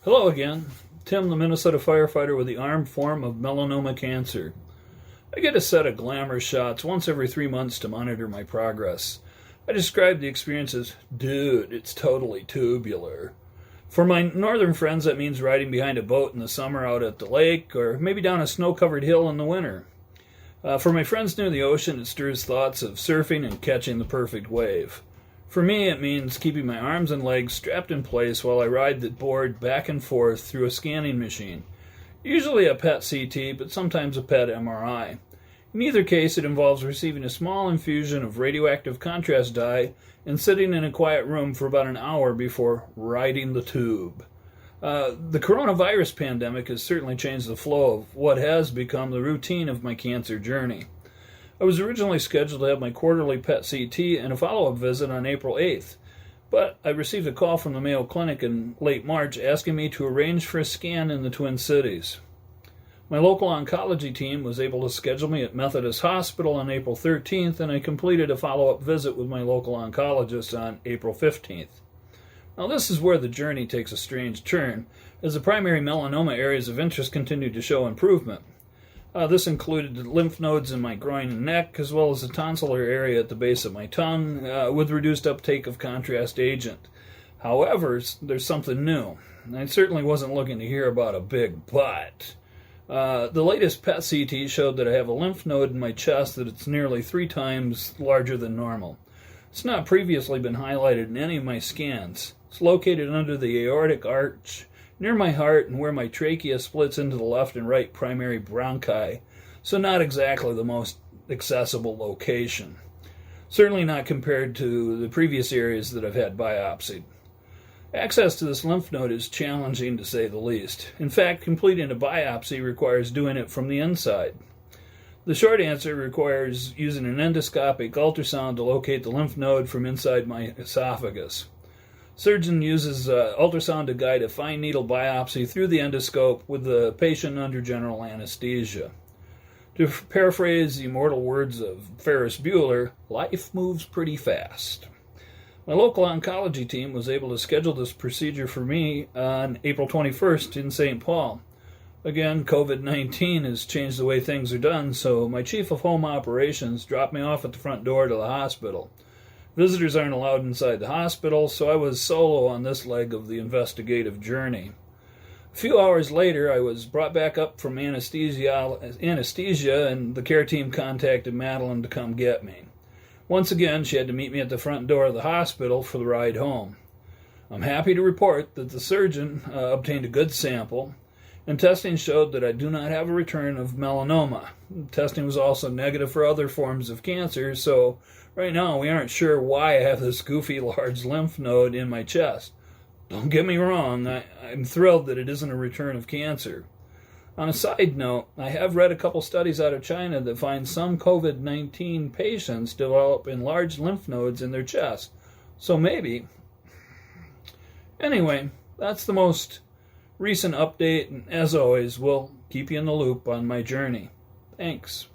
Hello again. Tim, the Minnesota Firefighter with the ARMM form of melanoma cancer. I get a set of glamour shots once every 3 months to monitor my progress. I describe the experience as, dude, it's totally tubular. For my northern friends, that means riding behind a boat in the summer out at the lake, or maybe down a snow-covered hill in the winter. For my friends near the ocean, it stirs thoughts of surfing and catching the perfect wave. For me, it means keeping my arms and legs strapped in place while I ride the board back and forth through a scanning machine. Usually a PET CT, but sometimes a PET MRI. In either case, it involves receiving a small infusion of radioactive contrast dye and sitting in a quiet room for about an hour before riding the tube. The coronavirus pandemic has certainly changed the flow of what has become the routine of my cancer journey. I was originally scheduled to have my quarterly PET CT and a follow-up visit on April 8th, but I received a call from the Mayo Clinic in late March asking me to arrange for a scan in the Twin Cities. My local oncology team was able to schedule me at Methodist Hospital on April 13th, and I completed a follow-up visit with my local oncologist on April 15th. Now this is where the journey takes a strange turn, as the primary melanoma areas of interest continued to show improvement. This included the lymph nodes in my groin and neck, as well as the tonsillar area at the base of my tongue, with reduced uptake of contrast agent. However, there's something new. I certainly wasn't looking to hear about a big but. The latest PET CT showed that I have a lymph node in my chest that it's nearly 3 times larger than normal. It's not previously been highlighted in any of my scans. It's located under the aortic arch, near my heart and where my trachea splits into the left and right primary bronchi, so not exactly the most accessible location. Certainly not compared to the previous areas that I've had biopsied. Access to this lymph node is challenging to say the least. In fact, completing a biopsy requires doing it from the inside. The short answer requires using an endoscopic ultrasound to locate the lymph node from inside my esophagus. Surgeon uses ultrasound to guide a fine needle biopsy through the endoscope with the patient under general anesthesia. To paraphrase the immortal words of Ferris Bueller, life moves pretty fast. My local oncology team was able to schedule this procedure for me on April 21st in St. Paul. Again, COVID-19 has changed the way things are done, so my chief of home operations dropped me off at the front door to the hospital. Visitors aren't allowed inside the hospital, so I was solo on this leg of the investigative journey. A few hours later, I was brought back up from anesthesia, and the care team contacted Madeline to come get me. Once again, she had to meet me at the front door of the hospital for the ride home. I'm happy to report that the surgeon obtained a good sample, and testing showed that I do not have a return of melanoma. Testing was also negative for other forms of cancer, so right now we aren't sure why I have this goofy large lymph node in my chest. Don't get me wrong, I'm thrilled that it isn't a return of cancer. On a side note, I have read a couple studies out of China that find some COVID-19 patients develop enlarged lymph nodes in their chest. So maybe. Anyway, that's the most recent update, and as always, we'll keep you in the loop on my journey. Thanks.